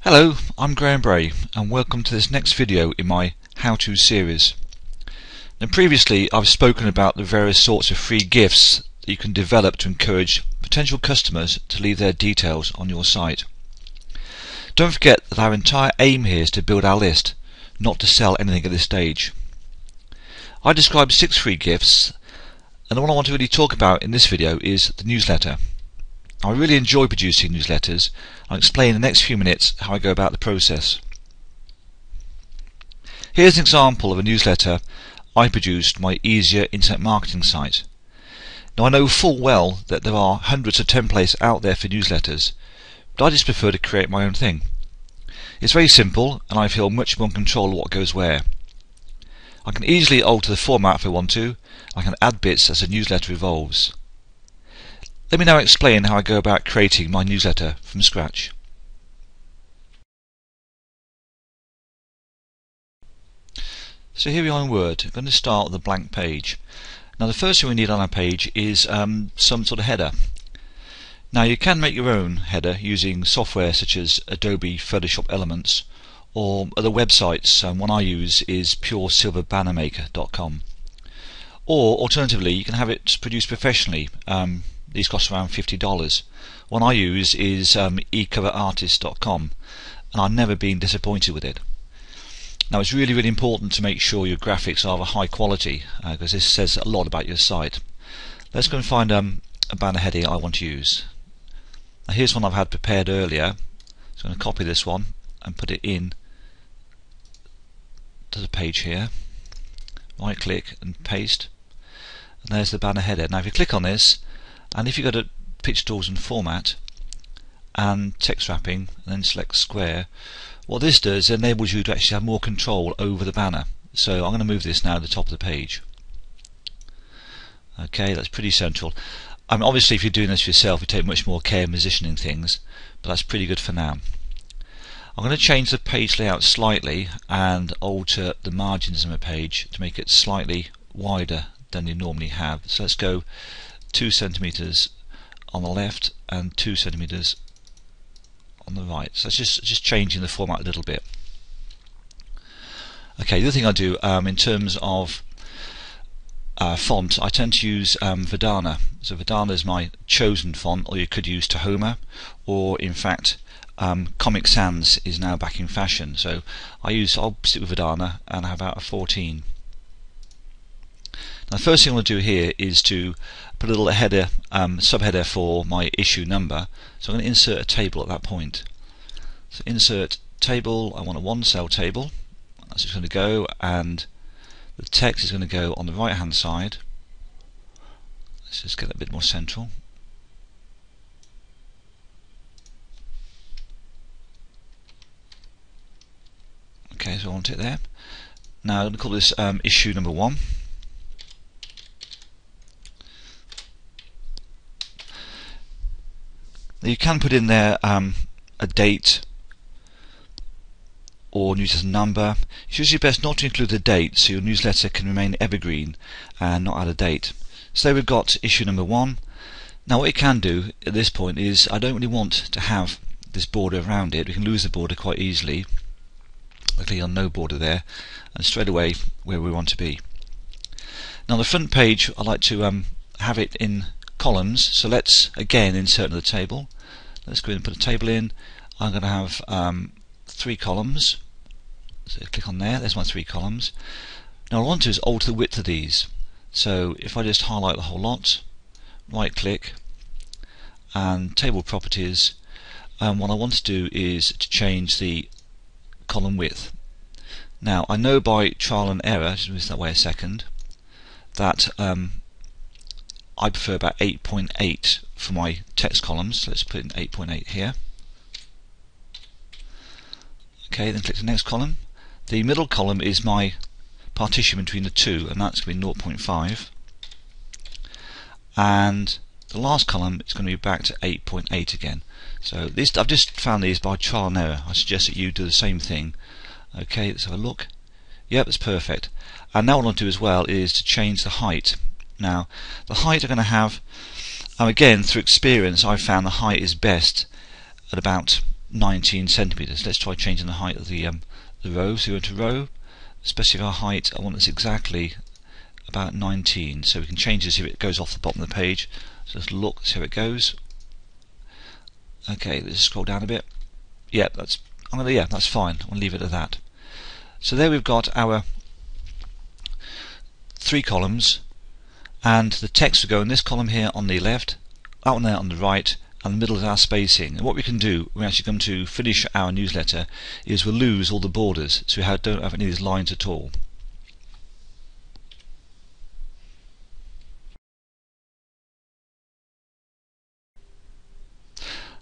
Hello, I'm Graham Bray and welcome to this next video in my how-to series. Now previously I've spoken about the various sorts of free gifts that you can develop to encourage potential customers to leave their details on your site. Don't forget that our entire aim here is to build our list, not to sell anything at this stage. I described 6 free gifts, and the one I want to really talk about in this video is the newsletter. I really enjoy producing newsletters. I'll explain in the next few minutes how I go about the process. Here's an example of a newsletter I produced for my Easier Internet Marketing site. Now I know full well that there are hundreds of templates out there for newsletters, but I just prefer to create my own thing. It's very simple and I feel much more in control of what goes where. I can easily alter the format if I want to. I can add bits as the newsletter evolves. Let me now explain how I go about creating my newsletter from scratch. So here we are in Word. I'm going to start with a blank page. Now the first thing we need on our page is some sort of header. Now you can make your own header using software such as Adobe Photoshop Elements or other websites. One I use is puresilverbannermaker.com. Or alternatively you can have it produced professionally. These cost around $50. One I use is ecoverartist.com, and I've never been disappointed with it. Now it's really important to make sure your graphics are of a high quality because this says a lot about your site. Let's go and find a banner heading I want to use. Now here's one I've had prepared earlier, so I'm going to copy this one and put it in to the page here. Right click and paste, and there's the banner header. Now if you click on this, and if you go to Picture Tools and Format and Text Wrapping and then select Square, what this does enables you to actually have more control over the banner. So I'm going to move this now to the top of the page. Okay, that's pretty central. Obviously if you're doing this yourself you take much more care in positioning things, but that's pretty good for now. I'm going to change the page layout slightly and alter the margins of my page to make it slightly wider than you normally have. So let's go 2 centimeters on the left and 2 centimeters on the right. So it's just changing the format a little bit. Okay, the other thing I do in terms of font, I tend to use Verdana. So Verdana is my chosen font, or you could use Tahoma, or in fact Comic Sans is now back in fashion. So I'll stick with Verdana and I have about a 14. Now the first thing I'm going to do here is to put a little header, subheader for my issue number. So I'm going to insert a table at that point. So insert table, I want a 1-cell table. That's just going to go, and the text is going to go on the right hand side. Let's just get that a bit more central. Okay, so I want it there. Now I'm going to call this issue number 1. You can put in there a date or newsletter number. It's usually best not to include the date so your newsletter can remain evergreen and not add a date. So we've got issue number 1. Now what you can do at this point is, I don't really want to have this border around it. We can lose the border quite easily. I click on no border there and straight away where we want to be. Now the front page I like to have it in columns, so let's again insert another table. Let's go in and put a table in. I'm going to have 3 columns. So click on there's my 3 columns. Now what I want to do is alter the width of these. So if I just highlight the whole lot, right click and table properties, what I want to do is to change the column width. Now I know by trial and error, just move that way a second, that I prefer about 8.8 for my text columns. So let's put in 8.8 here. Okay, then click the next column. The middle column is my partition between the two, and that's going to be 0.5. And the last column is going to be back to 8.8 again. So this, I've just found these by trial and error. I suggest that you do the same thing. Okay, let's have a look. Yep, that's perfect. And now what I want to do as well is to change the height. Now, the height I'm going to have, again, through experience, I've found the height is best at about 19 centimeters. Let's try changing the height of the row. So we go into row, specify our height. I want this exactly about 19. So we can change this if it goes off the bottom of the page. So let's look, see how it goes. Okay, let's scroll down a bit. Yeah, that's fine. I'll leave it at that. So there we've got our 3 columns, and the text will go in this column here on the left, that one there on the right, and the middle is our spacing. And what we can do when we actually come to finish our newsletter is we'll lose all the borders, so we don't have any of these lines at all.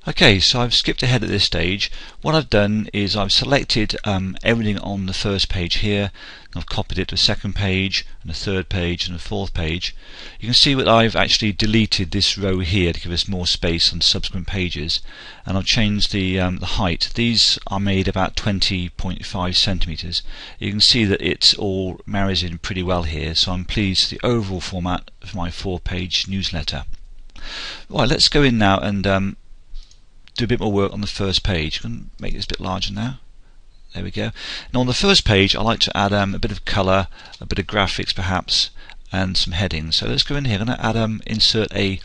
Okay, so I've skipped ahead at this stage. What I've done is I've selected everything on the first page here. I've copied it to a second page, and a third page, and a fourth page. You can see that I've actually deleted this row here to give us more space on subsequent pages, and I've changed the height. These are made about 20.5 centimeters. You can see that it all marries in pretty well here, so I'm pleased with the overall format of my 4-page newsletter. Right, let's go in now and do a bit more work on the first page. I'm going to make this a bit larger now. There we go. Now on the first page I like to add a bit of colour, a bit of graphics perhaps, and some headings. So let's go in here. I'm going to add insert a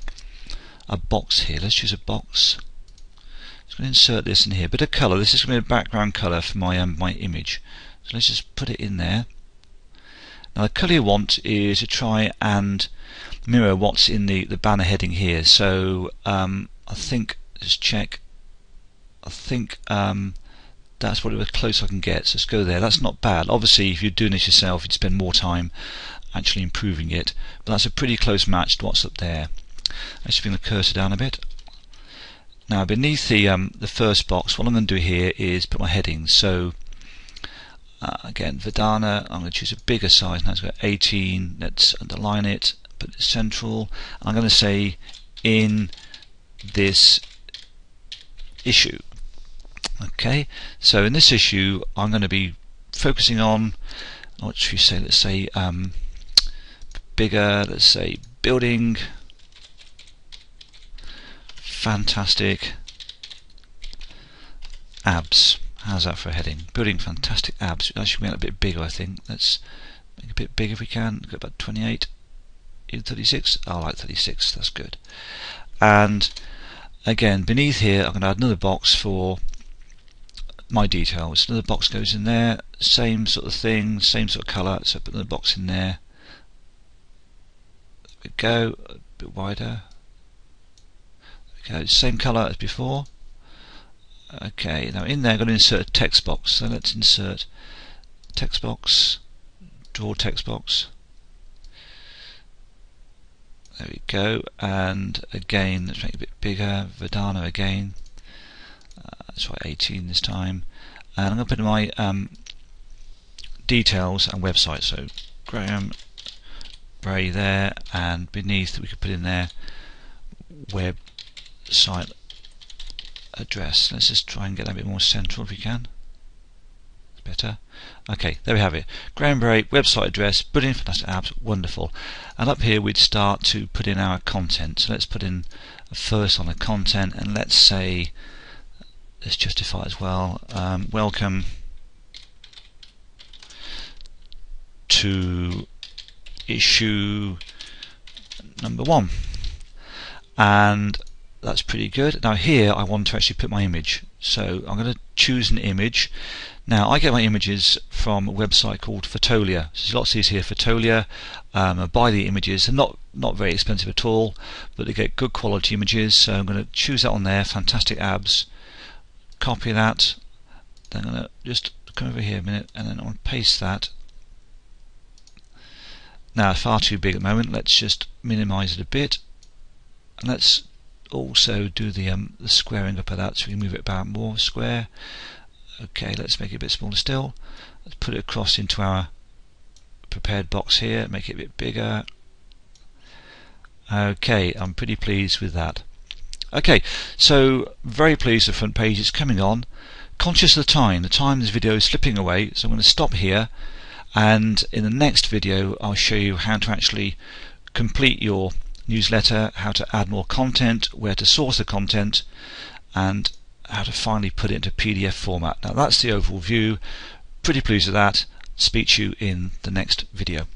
box here. Let's choose a box. I'm going to insert this in here. A bit of colour. This is going to be a background colour for my my image. So let's just put it in there. Now the colour you want is to try and mirror what's in the banner heading here. So I think, just check, I think that's what as close I can get, so let's go there. That's not bad. Obviously if you're doing this yourself you'd spend more time actually improving it, but that's a pretty close match to what's up there. Let's bring the cursor down a bit. Now beneath the first box, what I'm going to do here is put my headings. So again, Verdana, I'm going to choose a bigger size. Now it's got 18. Let's underline it, put it central. I'm going to say in this issue. Okay, so in this issue I'm going to be focusing on, what should we say, let's say bigger, let's say building fantastic abs. How's that for a heading? Building fantastic abs. That should make it a bit bigger, I think. Let's make it a bit bigger if we can. Go about 28, even 36. I like 36, that's good. And again, beneath here I'm going to add another box for my details. Another box goes in there, same sort of thing, same sort of colour, so put another box in there. There we go, a bit wider. Okay, same colour as before. Okay, now in there I'm going to insert a text box, so let's insert text box, draw text box. There we go, and again let's make it a bit bigger, Verdana again, let's try 18 this time, and I'm going to put in my details and website, so Graham Bray there, and beneath we could put in there website address. Let's just try and get that a bit more central if we can. Better. Okay, there we have it. Graham Bray, website address, brilliant, fantastic apps, wonderful. And up here we'd start to put in our content. So let's put in first on the content, and let's say, let's justify as well, welcome to issue number 1. And that's pretty good. Now here I want to actually put my image, so I'm going to choose an image. Now I get my images from a website called Fotolia. So there's lots of these here, Fotolia. I buy the images. They're not very expensive at all, but they get good quality images. So I'm going to choose that on there, fantastic abs. Copy that. Then I'm going to just come over here a minute, and then I want to paste that. Now it's far too big at the moment. Let's just minimize it a bit, and let's also do the squaring up of that, so we can move it about more. Square. Okay, let's make it a bit smaller still. Let's put it across into our prepared box here, make it a bit bigger. Okay, I'm pretty pleased with that. Okay, so very pleased with the front page. It's coming on. Conscious of the time this video is slipping away, so I'm going to stop here, and in the next video I'll show you how to actually complete your newsletter, how to add more content, where to source the content, and how to finally put it into PDF format. Now that's the overall view. Pretty pleased with that. Speak to you in the next video.